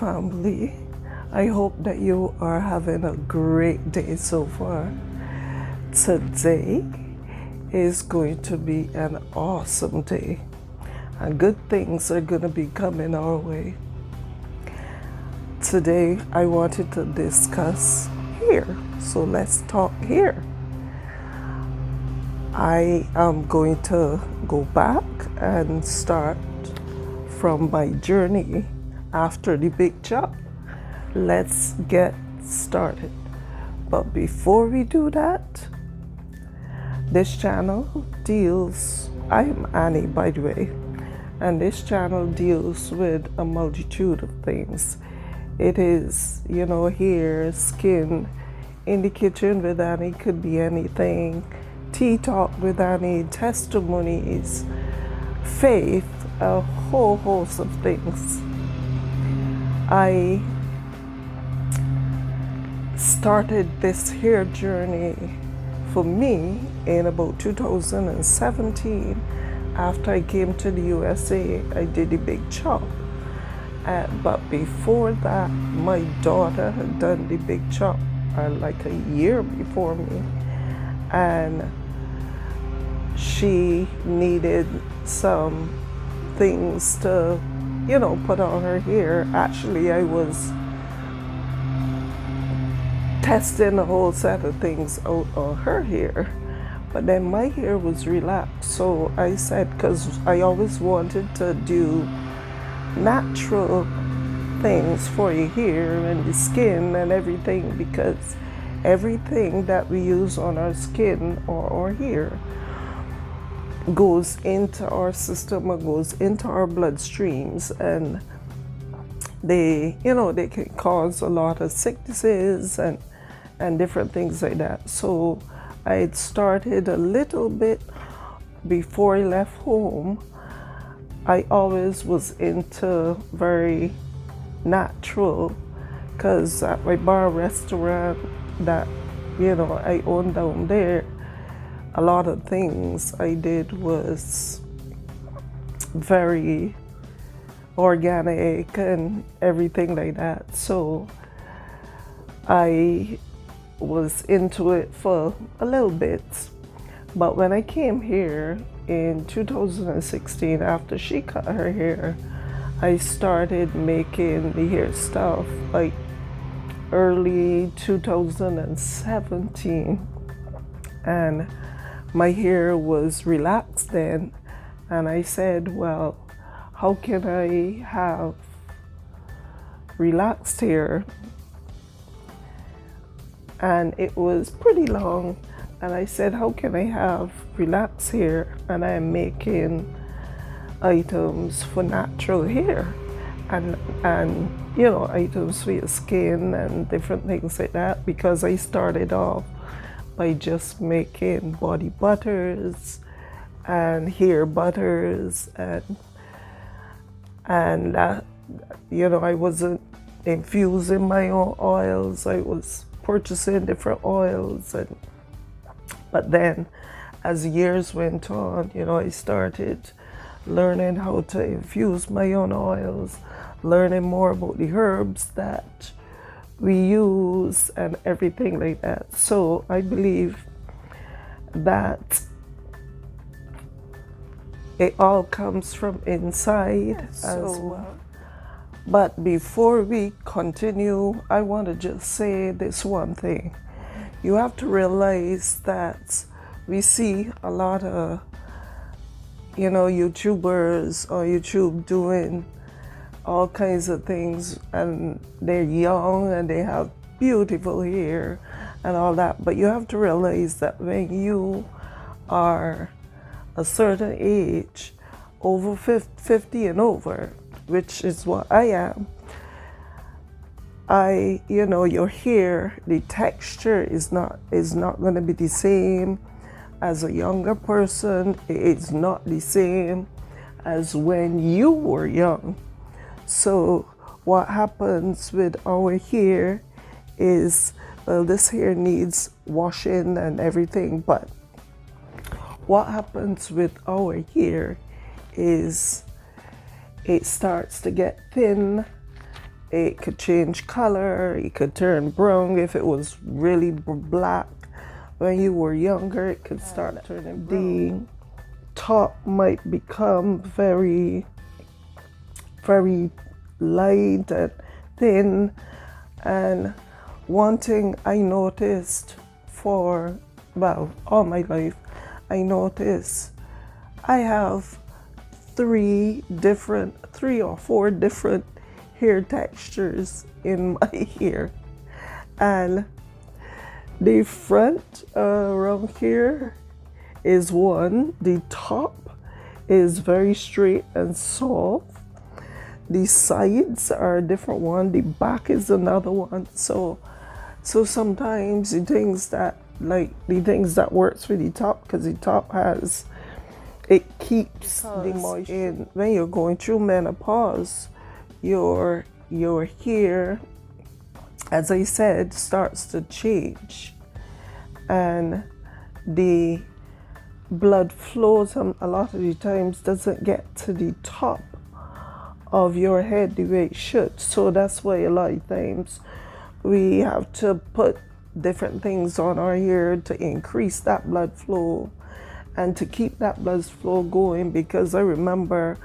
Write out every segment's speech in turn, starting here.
family. I hope that you are having a great day so far. Today is going to be an awesome day, and good things are going to be coming our way. Today I wanted to discuss here, so let's talk here. I am going to go back and start from my journey after the big chop. Let's get started. But before we do that, this channel deals, I'm Annie by the way, and this channel deals with a multitude of things. It is, hair, skin, in the kitchen with Annie, could be anything, tea talk with Annie, testimonies, faith, a whole host of things. I started this hair journey for me in about 2017. After I came to the USA, I did a big chop. But before that, my daughter had done the big chop like a year before me. And she needed some things to, put on her hair. Actually, I was testing a whole set of things out on her hair, but then my hair was relaxed. So I said, because I always wanted to do natural things for your hair and the skin and everything, because everything that we use on our skin or our hair goes into our system or goes into our bloodstreams, and they can cause a lot of sicknesses and different things like that. So I had started a little bit before I left home. I always was into very natural, because at my bar restaurant that I owned down there, a lot of things I did was very organic and everything like that. So I was into it for a little bit. But when I came here in 2016, after she cut her hair, I started making the hair stuff like early 2017, and my hair was relaxed then, and I said, well, how can I have relaxed hair? And it was pretty long, and I said, how can I have relaxed hair? And I'm making items for natural hair and items for your skin and different things like that, because I started off by just making body butters and hair butters and I wasn't infusing my own oils. I was purchasing different oils, but then as years went on, I started learning how to infuse my own oils, learning more about the herbs that we use and everything like that. So I believe that it all comes from inside as well. But before we continue, I want to just say this one thing. You have to realize that we see a lot of, YouTubers or YouTube doing all kinds of things, and they're young and they have beautiful hair and all that. But you have to realize that when you are a certain age, over 50 and over, which is what I am, your hair, the texture is not going to be the same as a younger person. It's not the same as when you were young. So what happens with our hair is, well, this hair needs washing and everything, but what happens with our hair is it starts to get thin, it could change color, it could turn brown if it was really black. When you were younger, it could start turning brown. The top might become very, very light and thin. And one thing I noticed for, well, all my life, I noticed I have three or four different hair textures in my hair. And the front around here is one, the top is very straight and soft, the sides are a different one, the back is another one. So sometimes the things that works for the top, because the top has, it keeps the moisture in. When you're going through menopause, your hair, as I said, starts to change, and the blood flows a lot of the times doesn't get to the top of your head the way it should. So that's why a lot of times we have to put different things on our hair to increase that blood flow and to keep that blood flow going. Because I remember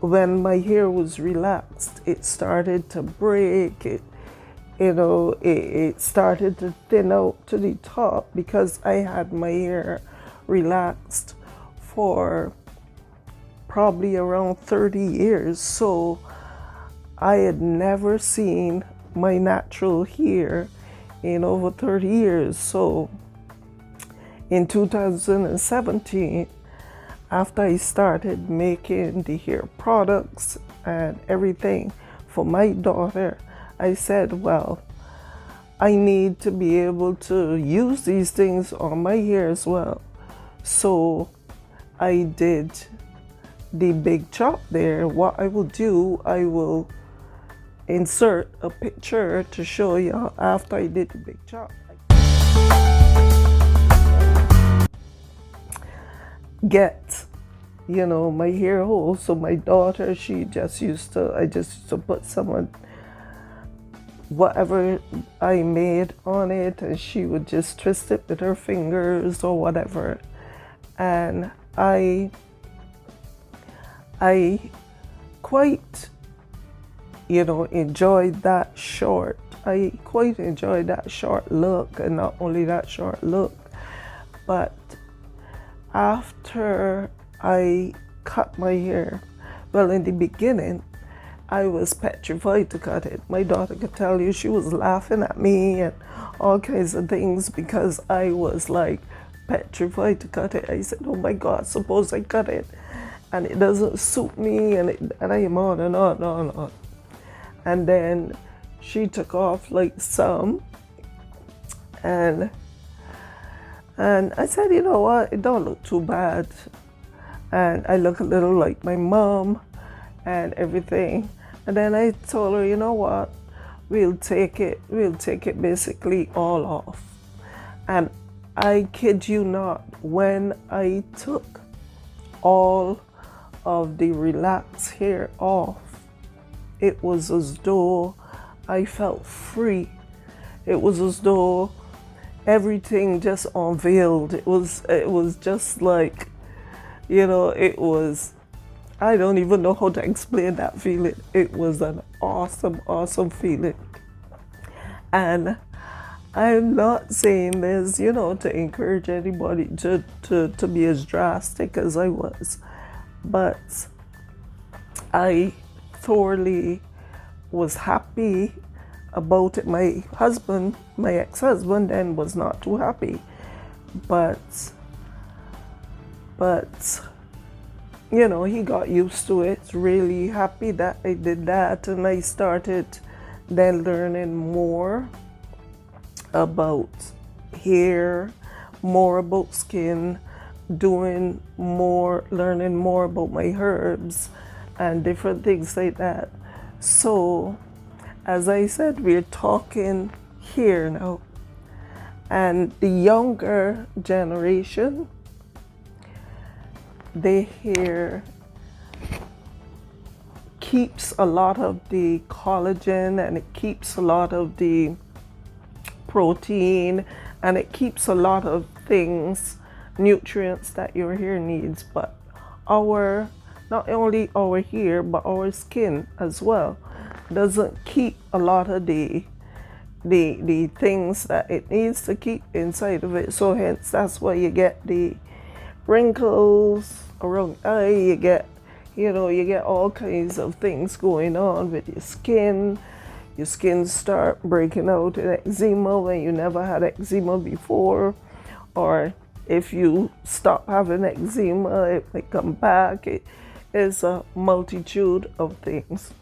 when my hair was relaxed, it started to break, it started to thin out to the top, because I had my hair relaxed for probably around 30 years. So I had never seen my natural hair in over 30 years. So in 2017, after I started making the hair products and everything for my daughter, I said, well, I need to be able to use these things on my hair as well. So I did the big chop there. What I will do, I will insert a picture to show you after I did the big chop. Get, my hair whole. So my daughter, I just used to put some, whatever I made on it, and she would just twist it with her fingers or whatever. And I quite, enjoyed that short. I quite enjoyed that short look, and not only that short look, but after I cut my hair, well, in the beginning, I was petrified to cut it. My daughter could tell you, she was laughing at me and all kinds of things because I was like petrified to cut it. I said, oh my God, suppose I cut it and it doesn't suit me, and I am on and on and on and on. And then she took off like some, and I said, you know what, it don't look too bad. And I look a little like my mom and everything. And then I told her, you know what, we'll take it basically all off. And I kid you not, when I took all of the relaxed hair off, it was as though I felt free. It was as though everything just unveiled. It was just like, it was, I don't even know how to explain that feeling. It was an awesome, awesome feeling. And I'm not saying this, to encourage anybody to be as drastic as I was, but I thoroughly was happy about it. My ex-husband then was not too happy, but he got used to it. Really happy that I did that, and I started then learning more about hair, more about skin, learning more about my herbs and different things like that. So, as I said, we're talking here now. And the younger generation, their hair keeps a lot of the collagen, and it keeps a lot of the protein, and it keeps a lot of things, nutrients that your hair needs. But our, not only our hair, but our skin as well doesn't keep a lot of the things that it needs to keep inside of it. So hence that's why you get the wrinkles around the eye, you get, you know, you get all kinds of things going on with your skin. Your skin start breaking out in eczema when you never had eczema before, or if you stop having eczema, it may come back. It is a multitude of things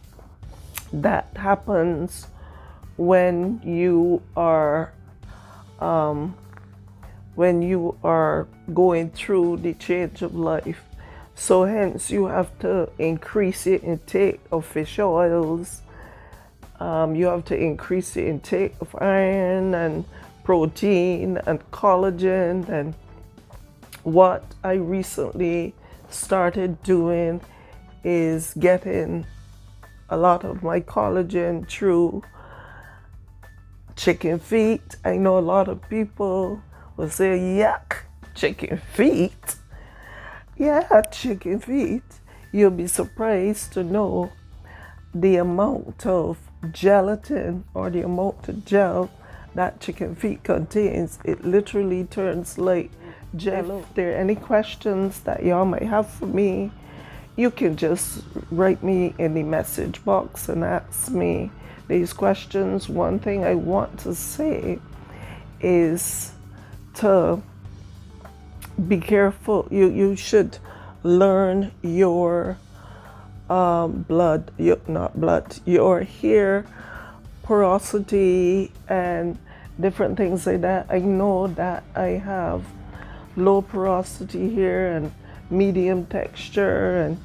that happens when you are going through the change of life. So hence you have to increase your intake of fish oils. You have to increase the intake of iron and protein and collagen. And what I recently started doing is getting a lot of my collagen through chicken feet. I know a lot of people will say, yuck, chicken feet. Yeah, chicken feet. You'll be surprised to know the amount of gelatin or the amount of gel that chicken feet contains. It literally turns like jello. If there are any questions that y'all might have for me, you can just write me in the message box and ask me these questions. One thing I want to say is to be careful. You should learn your your hair porosity and different things like that. I know that I have low porosity hair and medium texture,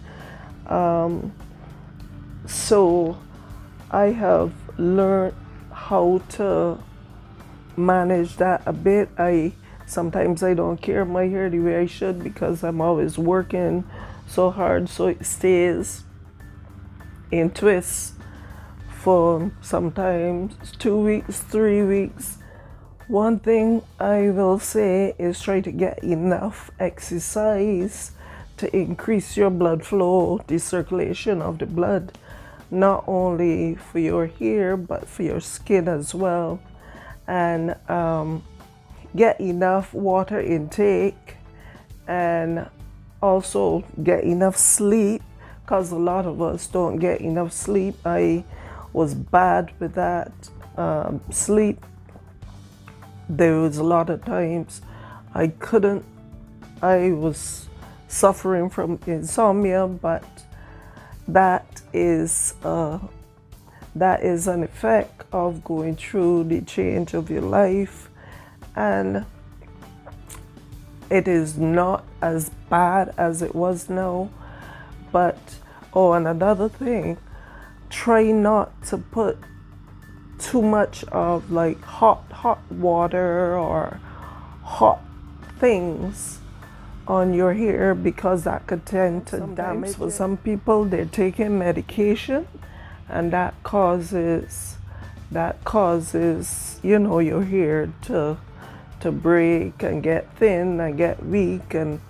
and so I have learned how to manage that a bit. Sometimes I don't care my hair the way I should because I'm always working so hard, so it stays in twists for sometimes 2 weeks, 3 weeks. One thing I will say is try to get enough exercise to increase your blood flow, the circulation of the blood, not only for your hair but for your skin as well. And get enough water intake, and also get enough sleep, because a lot of us don't get enough sleep. I was bad with that. Sleep, there was a lot of times I was suffering from insomnia, but that is an effect of going through the change of your life. And it is not as bad as it was now. But, and another thing, try not to put too much of like hot water or hot things on your hair, because that could tend to damage. For some people, they're taking medication, and that causes your hair to break and get thin and get weak and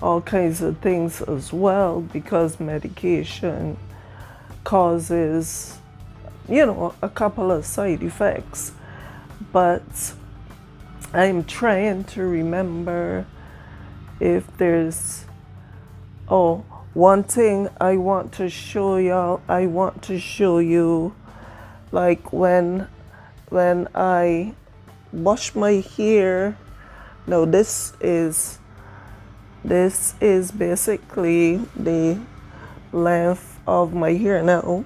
all kinds of things as well, because medication causes a couple of side effects. But I'm trying to remember if there's one thing I want to show y'all. I want to show you, like when I wash my hair. Now this is basically the length of my hair now.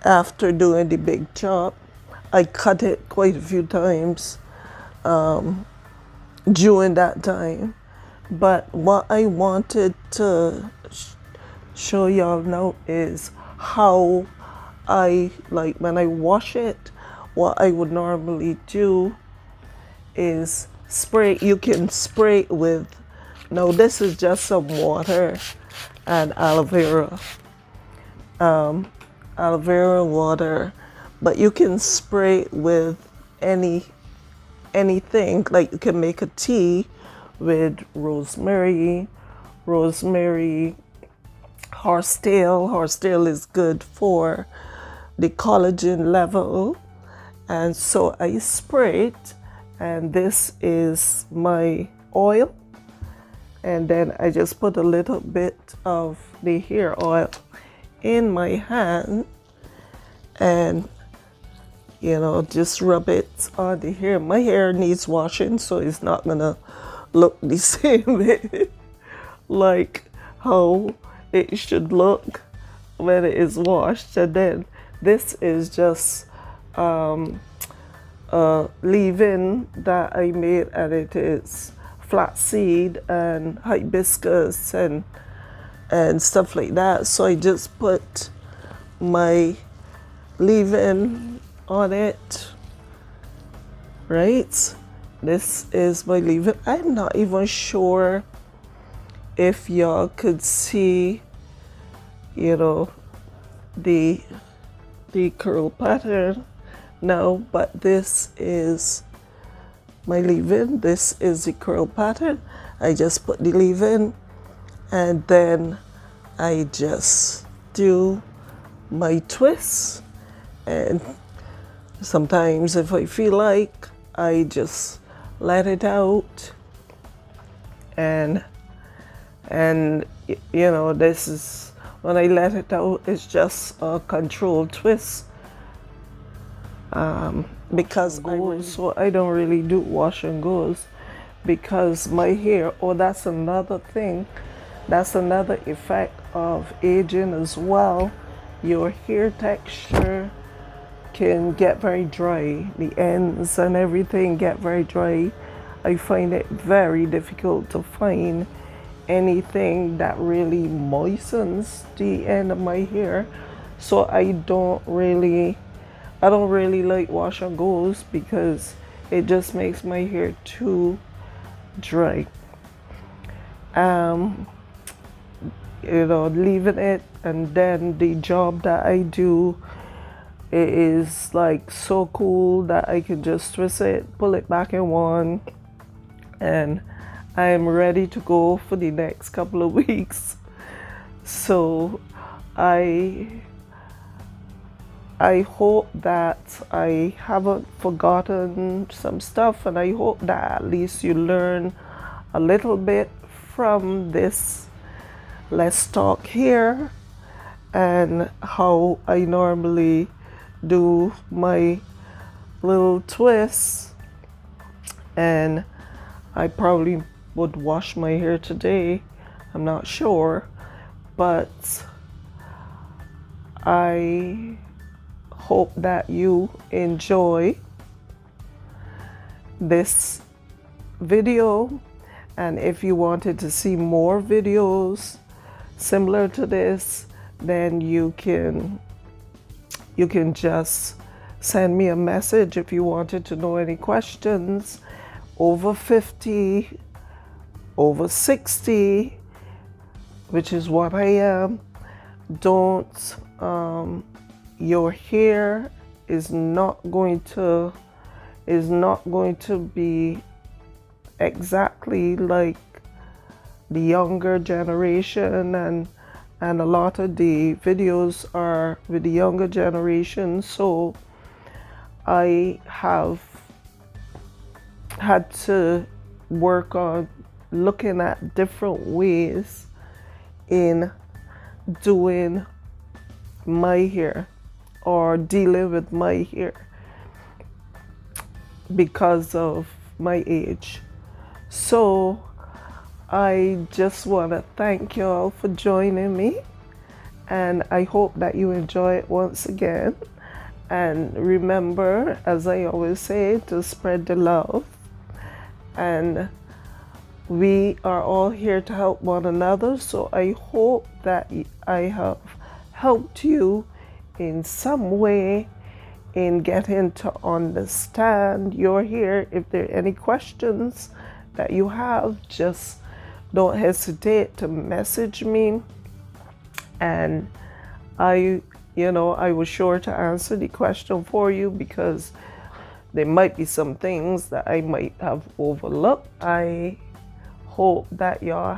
After doing the big chop, I cut it quite a few times during that time. But what I wanted to show y'all now is how I, like when I wash it, what I would normally do is spray. You can spray with, now this is just some water and aloe vera. aloe vera water, but you can spray it with anything. Like you can make a tea with rosemary, horsetail. Horsetail is good for the collagen level, and so I spray it, and this is my oil, and then I just put a little bit of the hair oil in my hand, and just rub it on the hair. My hair needs washing, so it's not gonna look the same like how it should look when it is washed. And then this is just leave-in that I made, and it is flaxseed and hibiscus and stuff like that. So I just put my leave-in on it, right? This is my leave-in. I'm not even sure if y'all could see, the curl pattern now, but this is my leave-in. This is the curl pattern. I just put the leave-in, and then I just do my twists, and sometimes if I feel like, I just let it out, and this is when I let it out, it's just a controlled twist, because I don't really do wash and goes, because my hair, that's another thing, that's another effect of aging as well. Your hair texture can get very dry. The ends and everything get very dry. I find it very difficult to find anything that really moistens the end of my hair. So I don't really like wash and goes, because it just makes my hair too dry. Leaving it, and then the job that I do, it is like so cool that I can just twist it, pull it back in one, and I'm ready to go for the next couple of weeks. So I hope that I haven't forgotten some stuff, and I hope that at least you learn a little bit from this Let's Talk here, and how I normally do my little twists. And I probably would wash my hair today, I'm not sure, but I hope that you enjoy this video, and if you wanted to see more videos similar to this, then you can just send me a message if you wanted to know any questions. Over 50, over 60, which is what I am, your hair is not going to be exactly like the younger generation, and a lot of the videos are with the younger generation. So I have had to work on looking at different ways in doing my hair or dealing with my hair because of my age. So I just want to thank you all for joining me, and I hope that you enjoy it once again. And remember, as I always say, to spread the love. And we are all here to help one another. So I hope that I have helped you in some way in getting to understand your hair. If there are any questions that you have, just don't hesitate to message me, and I, I was sure to answer the question for you because there might be some things that I might have overlooked. I hope that y'all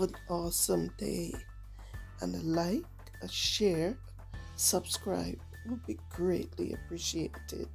an awesome day, and a like, a share, subscribe would be greatly appreciated.